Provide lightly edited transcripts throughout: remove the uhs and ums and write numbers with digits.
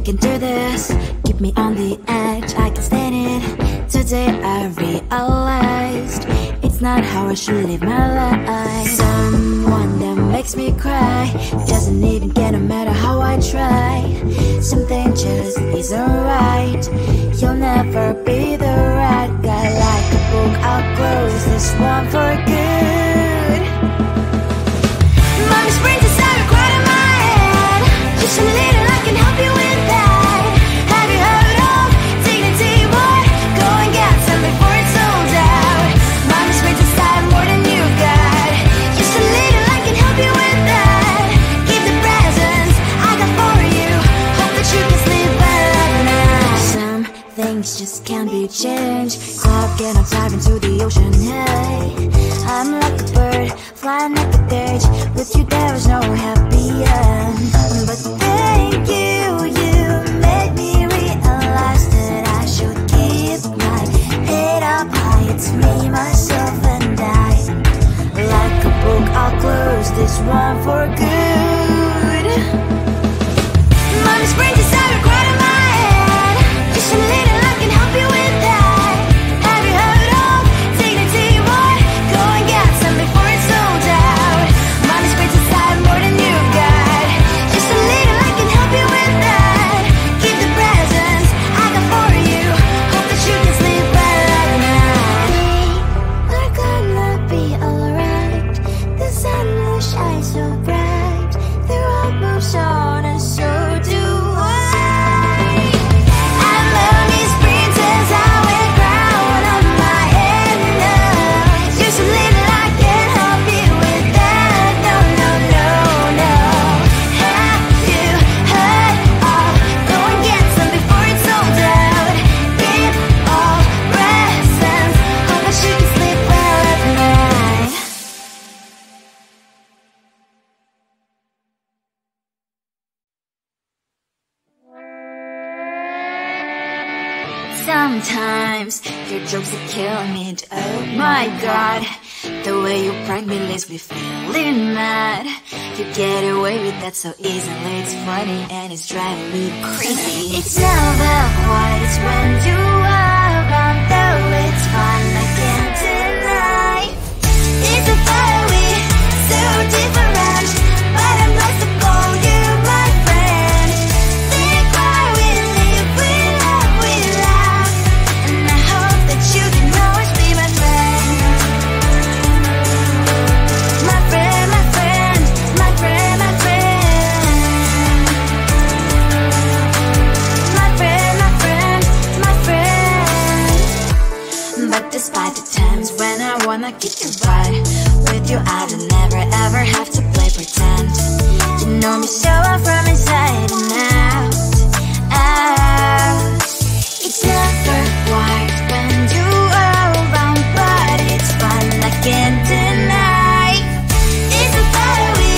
can do this. Keep me on the edge, I can stand it. Today I realized it's not how I should live my life. Someone that makes me cry doesn't even get no matter how I try. Something just isn't right. You'll never be the right guy. Like a book, I'll close this one for good. Mommy's brains inside are quite in my head. Just a little, I can help you with that. Have you heard of dignity, boy? Go and get some before it's sold out. Mommy's brains inside more than you've got. Just a little, I can help you with that. Keep the presents I got for you. Hope that you can sleep well at night. Some things just can't be changed. Cloud cannot dive into the ocean, hey. I'm like a bird, flying like a cage. With you there is no happy end. But thank you, you made me realize that I should keep my head up high. It's me, myself and I. Like a book, I'll close this one for good. Mommy's brains inside are quite in my head. Just a little, I can help you with that. Have you heard of dignity, boy? Go and get some before it's sold out. Mommy's brains inside more than you've got. Just a little, I can help you with that. Keep the presents I got for you. Hope that you can sleep well at night. We're gonna be alright. The sun will shine so bright. The road moves on and so do I. And mommy's princess, I wear crown on my head now. Just a little, I can help you with that. No, no, no, no. Have you heard of? Go and get some before it's sold out. Keep all presents. Hope that you can sleep well at night. Sometimes your jokes are killing me. Oh my god, the way you prank me leaves me feeling mad. You get away with that so easily. It's funny and it's driving me crazy. It's never quite as when you are around, though it's fun, I can't deny. It's a fire we so different, but I'm blessed to call you my friend. Think why we live, we love, we laugh, and I hope that you can always be my friend. My friend, my friend, my friend, my friend. My friend, my friend, my friend. But despite the times when I wanna kick your butt, with you I don't never ever have to play pretend. You know me so well from inside and out, out. It's never quite when you are around, but it's fun, I can't deny. It's a fire we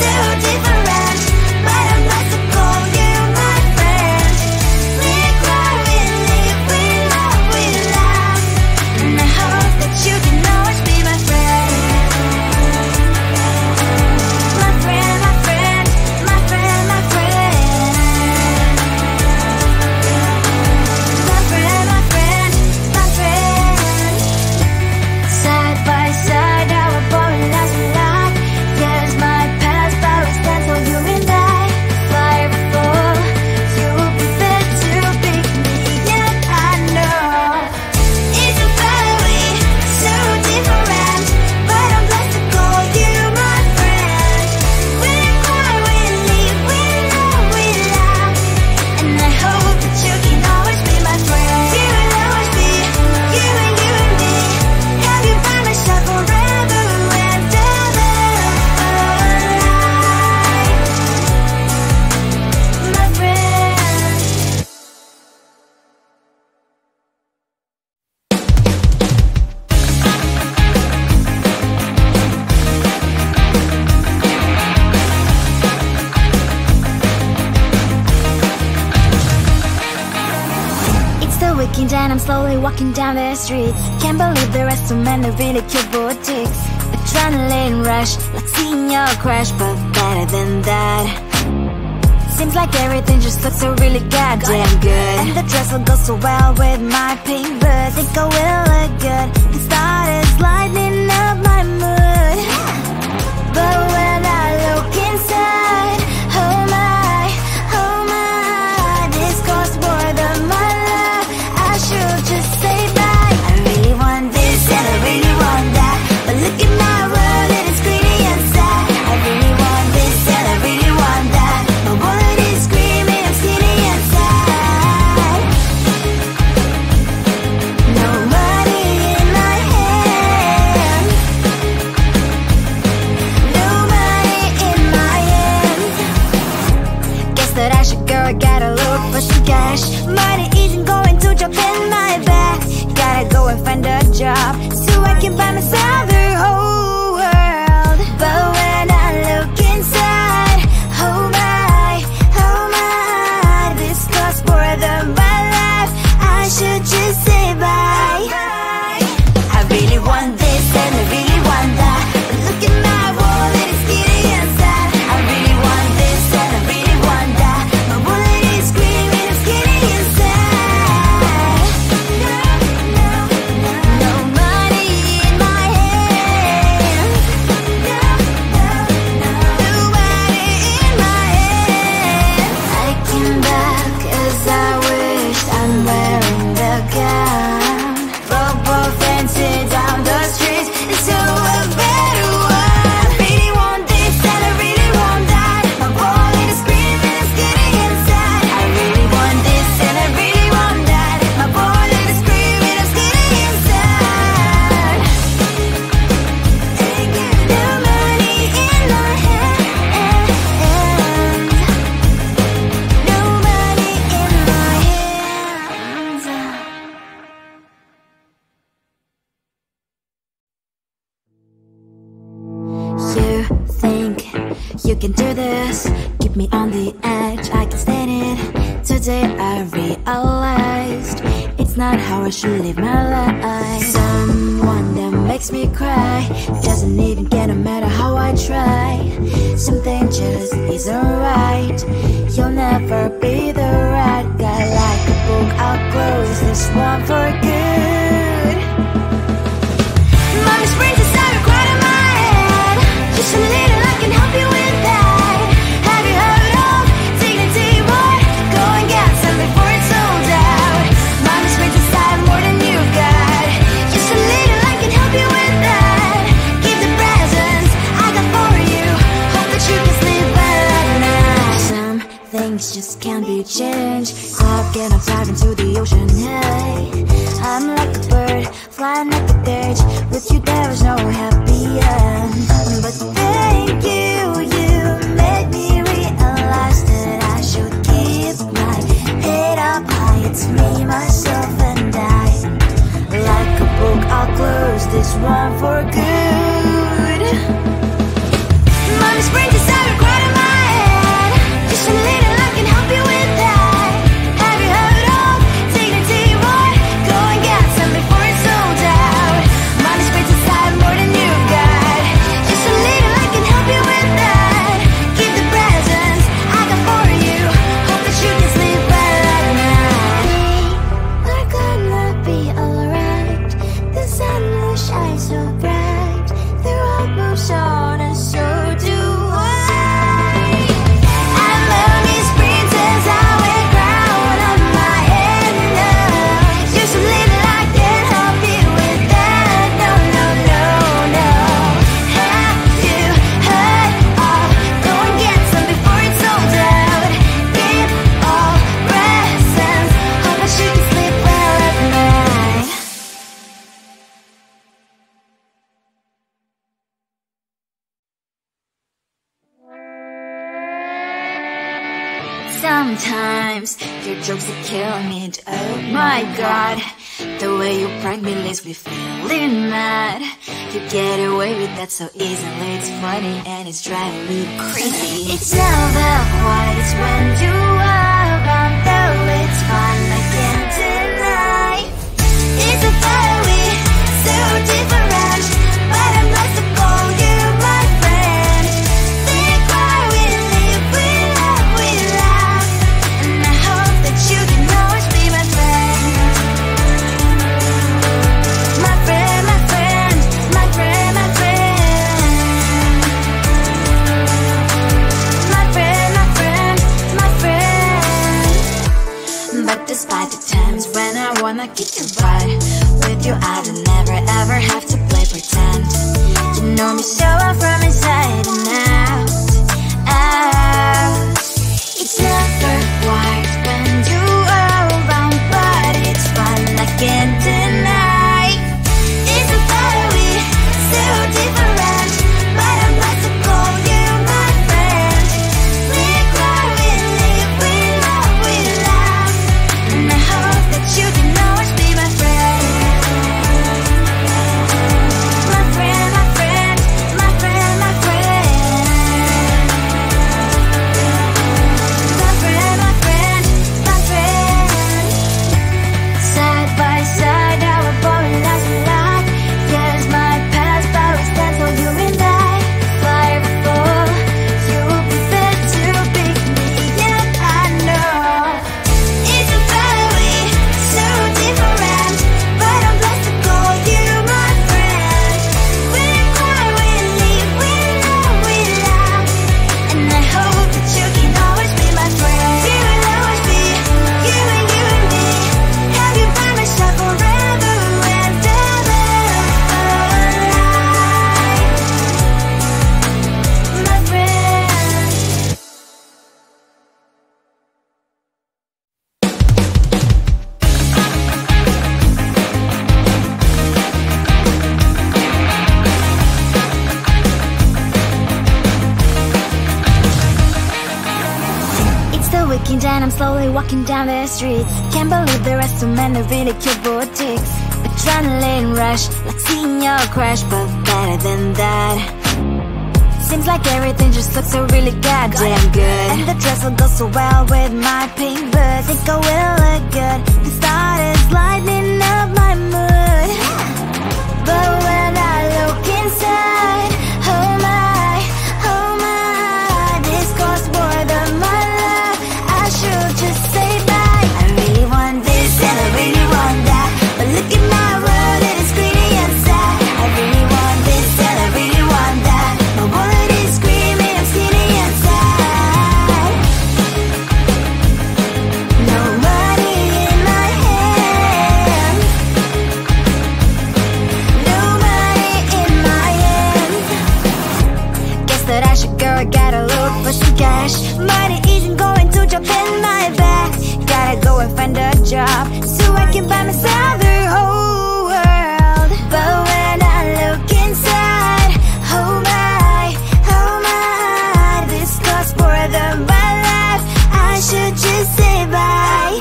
so different, but I'm blessed to call you my friend. We cry, we live, we love, we laugh, and I hope that you can always be my friend. My friend, my friend, my friend, my friend. My friend, my friend, my friend. Side by side, our body lasts a lot. Yes, my past, but we stand for you and I. Fire before you prefer to pick me, yet I know it's a fire we so different, but I'm blessed to call you my friend. We cry, we live, we love, we laugh, and I hope that you can always be my friend. You will always be you and you and me. Have you by my side forever and ever? My friend. It's the weekend and I'm slowly walking down the streets. Can't believe there are so many really cute boutiques. Adrenaline rush, like seeing your crush, but better than that. Seems like everything just looks so really goddamn good. And the dress will go so well with my pink boots. Think I will look good. The start is lighting up my mood. But when I look inside, oh my, this costs more than my love. I should just say bye. I really want this and I really want that, but look at my world and it's greedy and sad. I really want this and I really want that. My wallet is screaming, I'm skinny and sad. No money in my hand. No money in my hand. Guess that I should go, I gotta look for some cash. Money isn't going to drop in my bag. Gotta go and find a job so I can buy myself the whole world. But when I look inside, oh my, this costs more than my life. I should just say bye. I really want this and I really want that, but look at my wallet, it's skinny and sad. I really want this and I really want that. My wallet is screaming, I'm skinny and sad. No money in my hand. No money in my hand. I came back as I wished. I'm wearing the gown. Bobo fancy down the streets into a better one. I really want this and I really want that. My wallet is screaming, I'm skinny inside. I really want this and I really want that. My wallet is screaming, I'm skinny inside. No money in my hand. No money in my hands. You think you can do this, keep me on the edge, I can stand it. Today I realized it's not how I should live my life. Someone that makes me cry doesn't even get, no matter how I try. Something just isn't right. You'll never be the right guy. Like a book, I'll close this one for good. Mommy springs inside a quite in my head. Just a little, I can help you with that. Have you heard of dignity, boy? Go and get some before it's sold out. Mommy springs inside more than you've got. Just a little, I can help you with that. Keep the presents I got for you. Hope that you can sleep well at night. Some things just can't be changed. Stop getting tied into the ocean, hey. I'm like a bird, flying like a cage. With you there was no happy end. But thank you, you made me realize that I should keep my head up high. It's me, myself and I. Like a book, I'll close this one for good. Mommy springs inside a quite in my head. Just a little, I can help you with that. Have you heard of dignity, boy? Go and get some before it's sold out. Mommy springs inside more than you've got. Just a little, I can help you with that. Keep the presents I got for you. Hope that you can sleep well at night. We're gonna be alright. The sun will shine so bright. The road moves on and so do I. I love these princess, I wear crown on my head now. Just a little, I can help you with that. No, no, no, no. Have you heard of? Go and get some before it's sold out. Give all presents. Hope that you can sleep well at night. Sometimes your jokes are killing me. Oh my god, the way you prank me leaves me feeling mad. You get away with that so easily. It's funny and it's driving me crazy. It's never quite as when you are around, though it's fun, I can't deny. It's a fire we so different, but I'm lost to call you my friend. Think why we live, we love, we laugh. wanna kick your butt. With you I don't never ever have to play pretend. You know me so well from inside and out, out. It's never white when you are around, but it's fun, I can't deny. It's a better we, so different, but I'm blessed to call you my friend. We cry, we live, we love, and I hope that you can always be my friend. My friend, my friend, my friend, my friend. My friend, my friend, my friend. Side by side, our body lies a lot. Yes, my past, but we stand for you and I. Fly before you will be there to pick me up, I know. It's a better way, so different, but I'm blessed to call you my friend. We cry, we live, we love, and I hope that you can always be my friend. You will always be, you and me. Have you by my side forever and ever, my friend. It's the weekend and I'm slowly walking down the streets. Can't believe there are so many really cute boutiques. Adrenaline rush, like seeing your crush, but better than that. Seems like everything just looks so really goddamn good. And the dress will go so well with my pink boots. Think I will look good. The start is lighting up my mood. But when I look inside, oh my, this costs more than my love. I should just say bye. I really want this and I really want that, but look at my world, it is greedy and sad. I really want this and I really want that. My wallet is screaming, I'm skinny and sad. No money in my hand, no money in my hand. Guess that I should go, I gotta look for some cash. Money isn't going to jump in my back. Gotta go and find a job so I can buy myself the whole world. But when I look inside, oh my, this costs more than my life. I should just say bye.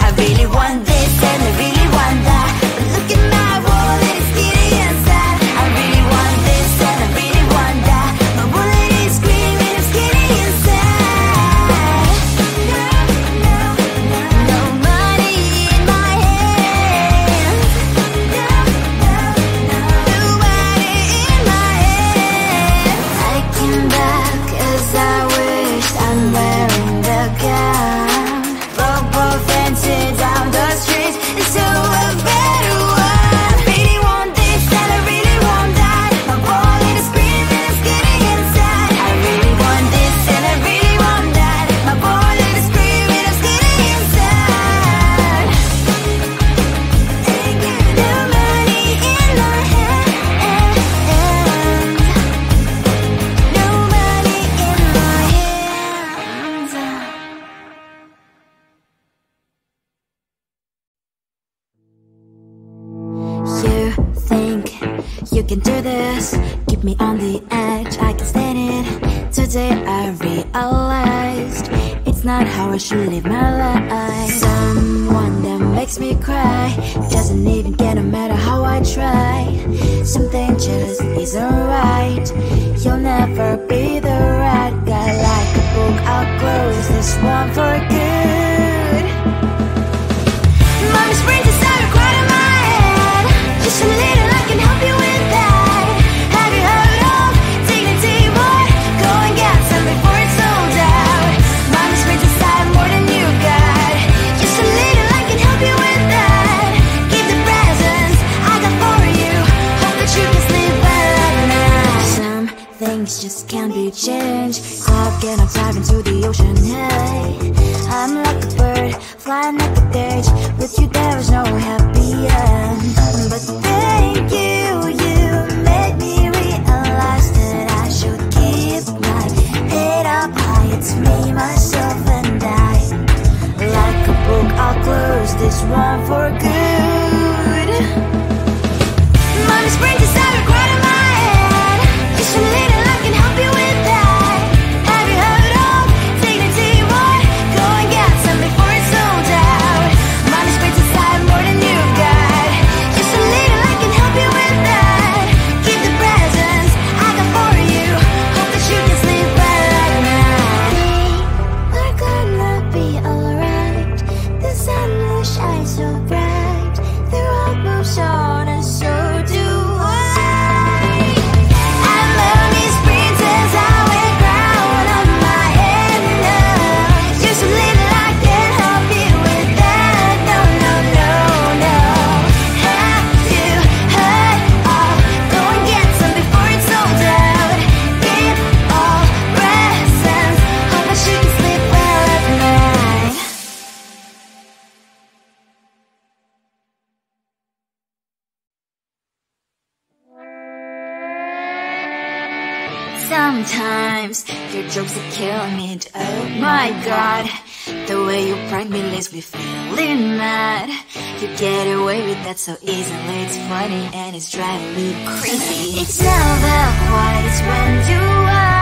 I really want this and I really want that, but look at my wallet, it's skinny and sad. I really want this and I really want that. My wallet is screaming, I'm skinny and sad. No money in my hand, no money in my hand. I came back as I wished, I'm wearing the gown. Bobo fancy down the streets, it's so a better one. I really want this and I really want that. My wallet is screaming, it's getting inside. I really want this and I really want that. My wallet is screaming, it's getting inside. No money in my hand, no money in my hands. You think you can do this, keep me on the edge, I can stand it. Today I realized it's not how I should live my life. Someone that makes me cry doesn't even care no matter how I try. Something just isn't right. You'll never be the right guy. Like a book, I'll close this one for good. Mommy's brains inside are quite in my head. Just a little, I can help you with that. Have you heard of dignity, boy? Go and get some before it's sold out. Mommy's brains inside more than you got. Just a little, I can help you with that. Keep the presents I got for you. Hope that you can sleep well at night. Some things just can't be changed. Clock and I'm diving to the ocean. Hey, I'm like a bird flying like a cage with you there. there was no happy end. But thank you, you made me realize that I should keep my head up high. It's me, myself, and I. Like a book, I'll close this one for good. Mommy springs inside a quite in my head. Just a little, I can help you with that. Have you heard of dignity? What? Go and get some before it's sold out. Mommy springs inside more than you've got. Just a little, I can help you with that. Keep the presents I got for you. Hope that you can sleep well at night. We're gonna be alright. The sun will shine so bright. The road moves on and so do I. I love these princess I wear crown on my head now. Just a little, I can help you with that. No, no, no, no. Have you heard of? Go and get some before it's sold out. Give all presents. Hope that you can sleep well at night. Sometimes your jokes are killing me. Oh my god, the way you prank me leaves me feeling mad. You get away with that so easily. It's funny and it's driving me crazy. It's never quiet, it's when you are.